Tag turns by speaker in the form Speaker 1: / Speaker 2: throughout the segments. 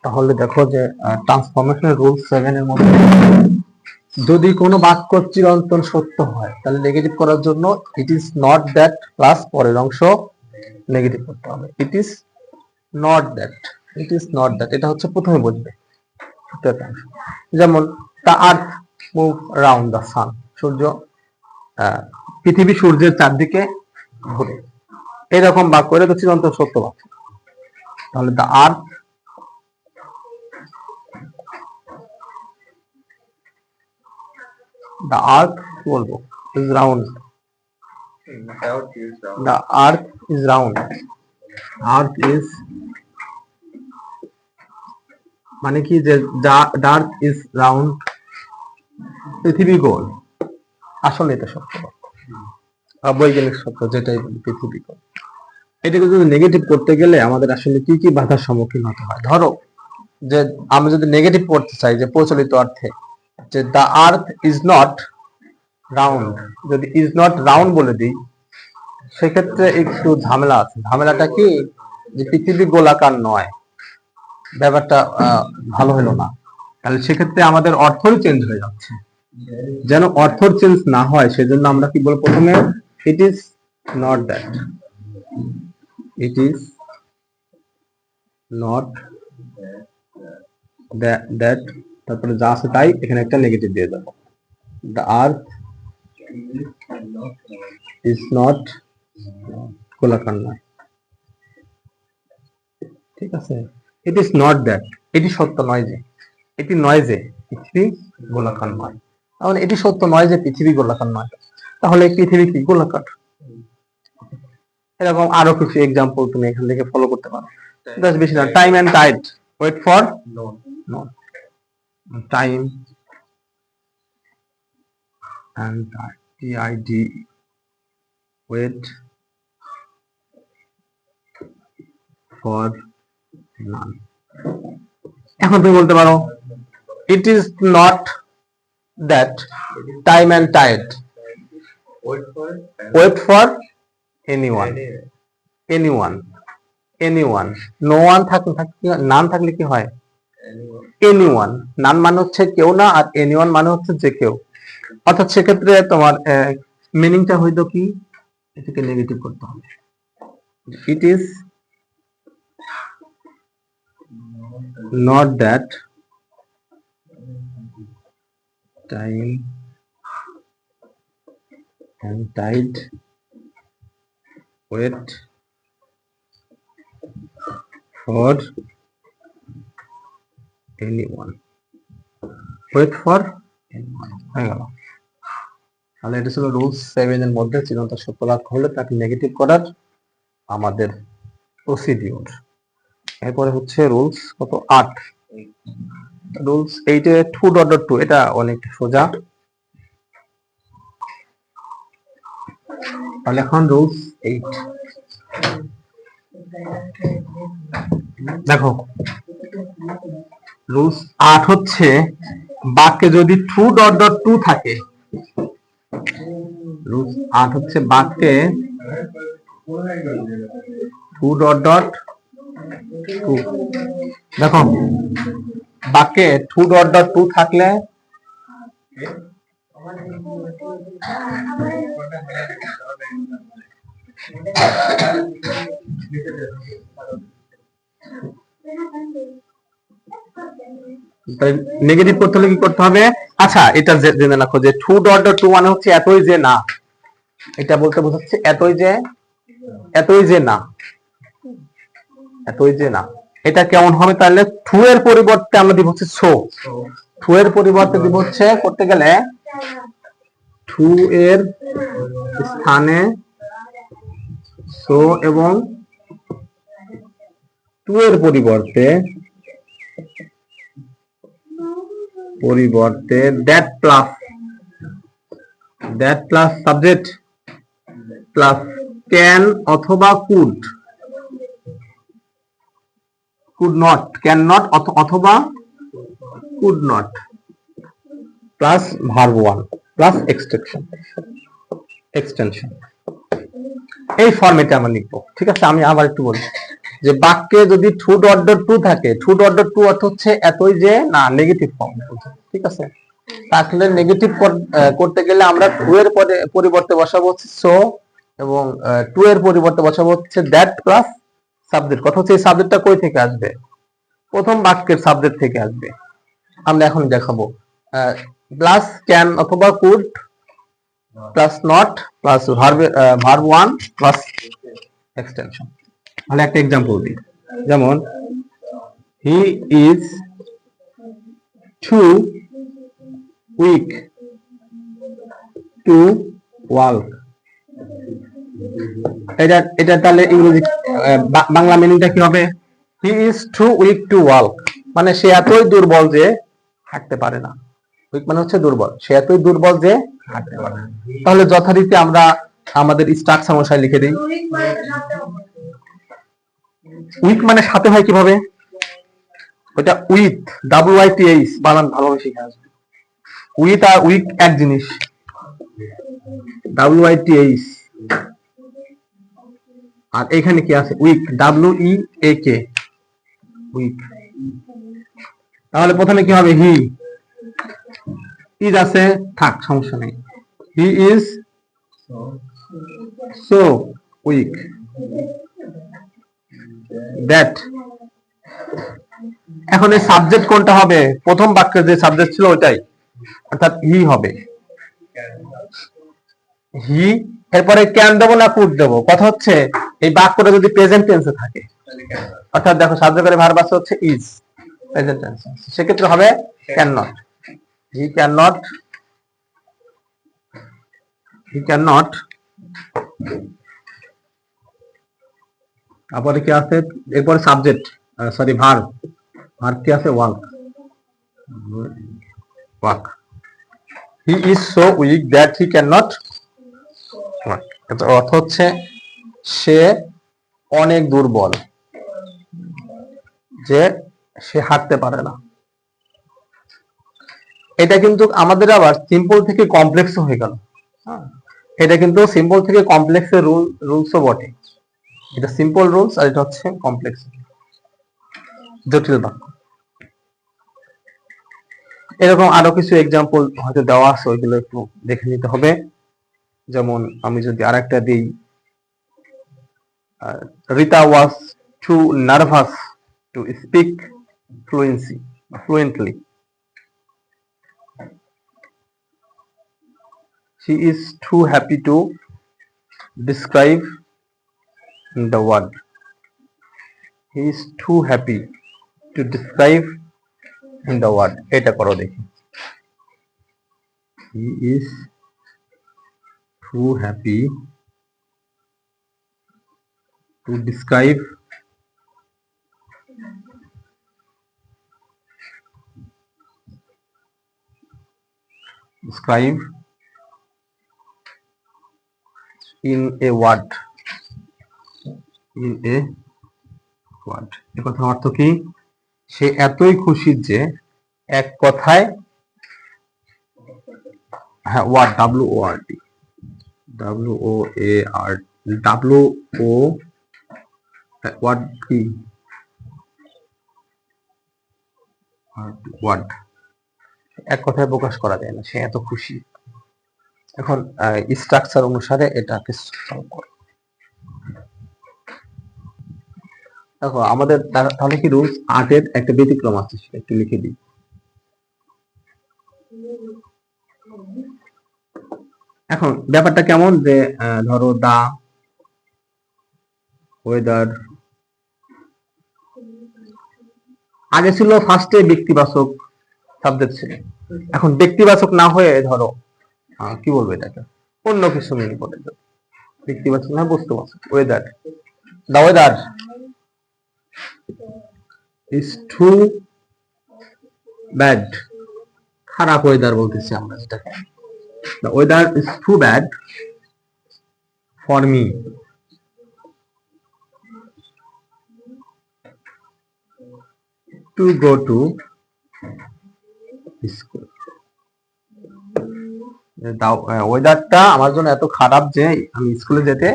Speaker 1: তাহলে দেখো যে ট্রান্সফরমেশনের রুল 7 এর মধ্যে যদি কোনো বাক্য চিরন্তন সত্য হয় তাহলে নেগেটিভ করার জন্য it is not that plus পরের অংশ নেগেটিভ করতে হবে। It is not that, it is not that, এটা হচ্ছে প্রথমে বুঝবে। যেমন the earth move round the sun, সূর্য পৃথিবী সূর্যের চারদিকে ঘুরে, এরকম বাক্য, এটা তো চিরন্তন সত্য বাক্য। তাহলে দ্য আর্থ কি বলবো, is round, the earth is round, earth is মানে কি যে দ্য আর্থ ইজ রাউন্ড, পৃথিবী গোল। আসলে এটা সত্য বাক্য, বৈজ্ঞানিক সত্য, যেটাই বলি পৃথিবী গোল। এটাকে যদি নেগেটিভ করতে গেলে আমাদের আসলে কি কি বাধার সম্মুখীন হতে হয়। ধরো যে আমরা যদি নেগেটিভ করতে চাই যে প্রচলিত অর্থে যে the earth is not round, যদি ইজ নট রাউন্ড বলে দিই সেক্ষেত্রে একটু ঝামেলা আছে। ঝামেলাটা কি যে পৃথিবী গোলাকার নয়, ব্যাপারটা ভালো হলো না। তাহলে সেক্ষেত্রে আমাদের অর্থই চেঞ্জ হয়ে যাচ্ছে। যেন অর্থ চেঞ্জ না হয় সেজন্য আমরা কি বলবো, প্রথমে ইট is not that, it is not that, তারপরে যা আছে তাই, এখানে একটা নেগেটিভ দিয়ে দেবো। দ্য আর্থ ইজ নট গোলাকার নয়, ঠিক আছে। ইট ইজ নট দ্যাট, এটি সত্য নয় যে, এটি নয় যে পৃথিবী গোলাকার নয়। তাহলে এটি সত্য নয় যে পৃথিবী গোলাকার নয়, তাহলে পৃথিবী কি গোলাকার। এরকম আরো কিছু এক্সাম্পল তুমি এখান থেকে ফলো করতে পারো। বেশি না, time and tide wait for none, time and TID wait for none। এখন তুমি বলতে পারো it is not that time and tide wait for anyone, no one থাকলে নান থাকলে কি হয়, anyone, নান মানে হচ্ছে কেউ না, আর anyone মানে হচ্ছে যে কেউ। অর্থাৎ সেক্ষেত্রে তোমার মিনিংটা হয়তো কি, এটাকে নেগেটিভ করতে হবে। It is not that time and tide wait for anyone, wait for anyone হয়ে গেল। তাহলে এটা ছিল রুলস 7 এর মধ্যে চিরন্তন সত্য বাক্য হলে তাকে নেগেটিভ করার আমাদের প্রসিডিউর। এরপরে হচ্ছে রুলস কত 8, রুলস 8 এ 2.2, এটা অনেক সোজা। তাহলে এখন রুলস 8 দেখো, রুলস 8 হচ্ছে বাক্যে যদি 2.2 থাকে, রুলস 8 হচ্ছে বাক্যে 2.2, দেখো বাক্যে 2.2 থাকলে নেগেটিভ করতে হলে কি করতে হবে। আচ্ছা এটা জেনে রাখো যে 2.2 মানে হচ্ছে এতই যে না, এটা বলতে বোঝাচ্ছে এতই যে না, এতই যে না। এটা কেমন হবে তাহলে, 2 এর পরিবর্তে আমরা দিব হচ্ছে সো, 2 এর পরিবর্তে দিব হচ্ছে করতে গেলে 2 এর স্থানে সো এবং 2 এর পরিবর্তে that plus subject plus can অথবা কুড নট, ক্যান নট অথবা could not plus verb 1 plus extension, এই ফরম্যাটে আমরা লিখবো। ঠিক আছে, আমি আবার একটু বলি যে বাক্যে যদি ট্রু ডট ডট ট্রু থাকে, ট্রু ডট ডট ট্রু অর্থ হচ্ছে এতই যে না নেগেটিভ ফর্ম, ঠিক আছে। তাহলে নেগেটিভ করতে গেলে আমরা ট্রু এর পরিবর্তে বসাবো হচ্ছে সো, এবং ট্রু এর পরিবর্তে বসাবো হচ্ছে দ্যাট প্লাস সাবজেক্ট। কথা হচ্ছে এই সাবজেক্টটা কই থেকে আসবে, প্রথম বাক্যের সাবজেক্ট থেকে আসবে। আমরা এখন দেখাবো প্লাস ক্যান অথবা could plus not plus verb one plus extension. তাহলে একটা এক্সাম্পল দিই, যেমন he is too weak to walk. এটা তাহলে ইংরেজি বাংলা মিনিংটা কি হবে? He is too weak to walk, মানে সে এতই দুর্বল যে হাঁটতে পারে না। উইক মানে হচ্ছে দুর্বল, সে এতই দুর্বল যে হাঁটতে পারে না। তাহলে যথারীতি আমরা আমাদের স্ট্রাকচার অনুসারে লিখে দিই। উইক মানে সাথে হয় কিভাবে? ওটা উইথ, WITH বানান ভালোভাবে শিখে আসবে। উইথ আর উইক এক জিনিস, WITH। আর এখানে কি আছে? Weak, WEAK, weak. তাহলে প্রথমে কি হবে? হি ইজ আছে, থাক সমস্যা নেই। He is so weak that. এখন এই সাবজেক্ট কোনটা হবে? প্রথম বাক্যে যে সাবজেক্ট ছিল ওইটাই, অর্থাৎ হি হবে। হি, এরপরে ক্যান দেবো না কুড দেবো? কথা হচ্ছে এই বাক্যটা যদি প্রেজেন্ট টেন্সে থাকে, অর্থাৎ দেখো সাহায্যকারী ভার্ব আছে হচ্ছে ইজ, প্রেজেন্ট টেন্স, সেক্ষেত্রে হবে can not. He can not, he can not. তারপরে কি আছে? এরপরে সাবজেক্ট, সরি ভার্ব, ভার্ব কি আছে? Work, work. He is so weak that he can not work. অর্থ হচ্ছে সে অনেক দুর্বল যে সে হাঁটতে পারে না। এটা কিন্তু আমাদের আবার সিম্পল থেকে কমপ্লেক্স হয়ে গেল। এটা কিন্তু সিম্পল থেকে কমপ্লেক্সের রুলসও বটে। এটা সিম্পল রুলস আর এটা হচ্ছে কমপ্লেক্স, জটিল বাক্য। এরকম আরো কিছু এক্সাম্পল হয়তো দেওয়া আছে, ওইগুলো একটু দেখে নিতে হবে। যেমন আমি যদি আরেকটা দিই, Rita was too nervous to speak fluently. She is too happy to describe the word. He is too happy to describe the word. এটা করো দেখি। He is too happy to describe in a word. In a word. এ কথার অর্থ কি? সে এতই খুশি যে এক কথায়, হ্যাঁ ওয়ার্ড, WORD, ওয়ার্ড কি? ওয়ার্ড এক কথায় প্রকাশ করা যায় না, সে এত খুশি। এখন স্ট্রাকচার অনুসারে এটাকে সলভ করো। দেখো আমাদের তাহলে কি রুলস 8-এর একটা ব্যতিক্রম আছে, সেটা একটু লিখে দিই। এখন ব্যাপারটা কেমন যে ধরো দা, ওয়েদার, আগে ছিল ফার্স্টে ব্যক্তিবাচক সাবজেক্ট ছিল, এখন ব্যক্তিবাচক না হয়ে ধরো কি বলবো এটাকে, অন্য কিছু মিনিং করে দেবো। ব্যক্তিবাচক না, বস্তুবাচক। Weather, the weather is too bad. খারাপ ওয়েদার বলতেছি আমরা যেটাকে। The weather is too bad for me to go to school. ওয়েদারটা আমার জন্য এত খারাপ যে আমি স্কুলে যেতে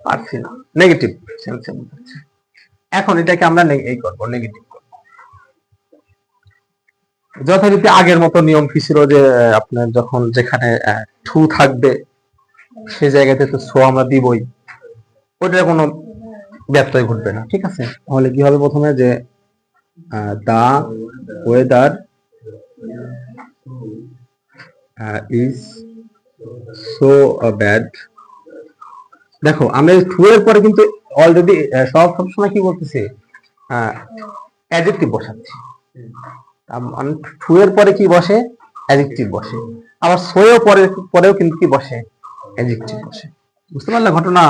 Speaker 1: পারছি না। নেগেটিভ সেন্সে বোঝাচ্ছে। এখন এটাকে আমরা এই করবো, নেগেটিভ করবো। যথারীতি আগের মতো নিয়ম কি ছিল যে আপনার যখন যেখানে টু থাকবে সে জায়গাতে তো সো আমরা দিবই, ওটার কোনো ব্যত্যয় ঘটবে না, ঠিক আছে। তাহলে কি হবে, প্রথমে যে the weather is so bad. দেখো আমরা টু এর পরে কিন্তু অলরেডি সবসময় কি বলতেছি, অ্যাডজেক্টিভ বসাচ্ছি। আমি টু এর পরে কি বসে, অ্যাডজেক্টিভ বসে, আবার সো এর পরেও কিন্তু কি বসে, অ্যাডজেক্টিভ বসে। বুঝতে পারলে ঘটনা?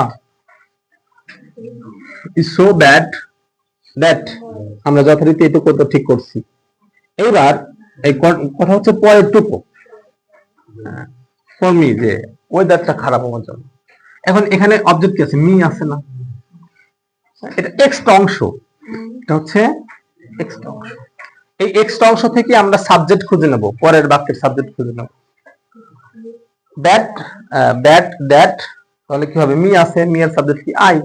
Speaker 1: ইজ সো ব্যাড দ্যাট, আমরা যথারীতি এটুকু তো ঠিক করছি। এইবার এই কথা হচ্ছে পরের টুকু, ফর মি, যে ওয়েদারটা খারাপ আমার জন্য। এখন এখানে অবজেক্ট কি আছে, মি আছে না, এটা এক্সট্রা অংশ, এটা হচ্ছে এক্সট্রা অংশ। এই এক্সট্রা অংশ থেকে আমরা সাবজেক্ট খুঁজে নেব, পরের বাক্যের সাবজেক্ট খুঁজে নেব। ব্যাড ব্যাড দ্যাট, তাহলে কি হবে, মি আছে, মি এর সাবজেক্ট কি, আই।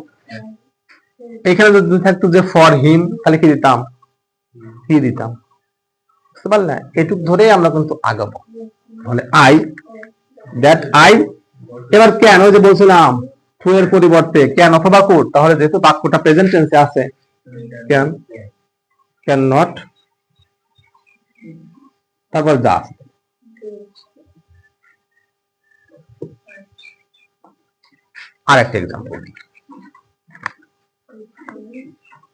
Speaker 1: এখানে যদি থাকতো যে ফর হিম, তাহলে কি দিতাম, হি দিতাম। বুঝতে পারলে? এটুক ধরেই আমরা কিন্তু আগাবো। তাহলে আই, দ্যাট আই। এবার কেন, যে বলছিলাম টু এর পরিবর্তে ক্যান অথবা কুড, তাহলে যেহেতু বাক্যটা প্রেজেন্ট টেন্সে আছে, ক্যান, ক্যান নট, তারপর জাস্ট। আর একটা example,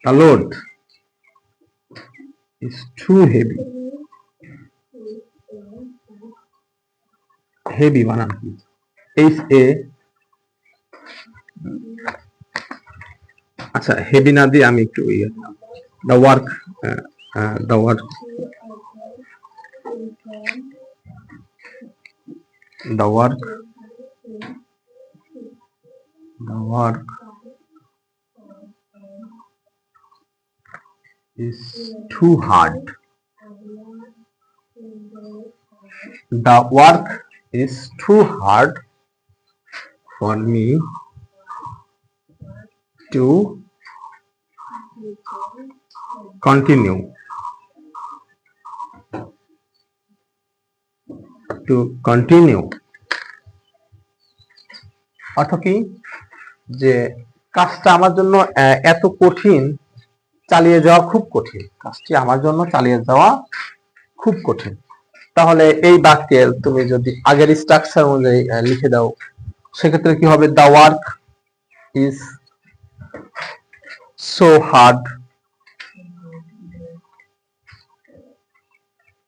Speaker 1: the load is too heavy. Heavy বানান কি, এইচ এ, আচ্ছা হেভি না দিয়ে আমি একটু the work, the work, the work, the work is too hard. The work is too hard for me to continue. To continue অর্থ কি, যে কাজটা আমার জন্য এত কঠিন, চালিয়ে যাওয়া খুব কঠিন, কাজটি আমার জন্য চালিয়ে যাওয়া খুব কঠিন। তাহলে এই বাক্যের তুমি যদি আগের স্ট্রাকচার অনুযায়ী লিখে দাও, সেক্ষেত্রে কি হবে, the work is so hard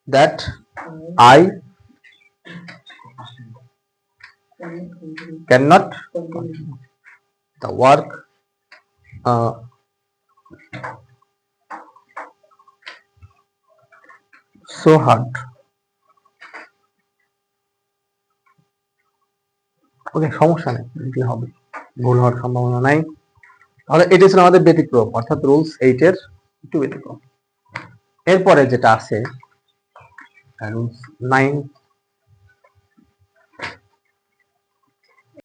Speaker 1: that I cannot continue. The work so hard. ওকে, সমস্যা নেই, এটি হবে, ভুল হওয়ার সম্ভাবনা নাই। তাহলে এটি ছিল আমাদের ব্যতিক্রম, অর্থাৎ রুলস 8 এর একটু ব্যতিক্রম। এরপরে যেটা আছে রুলস 9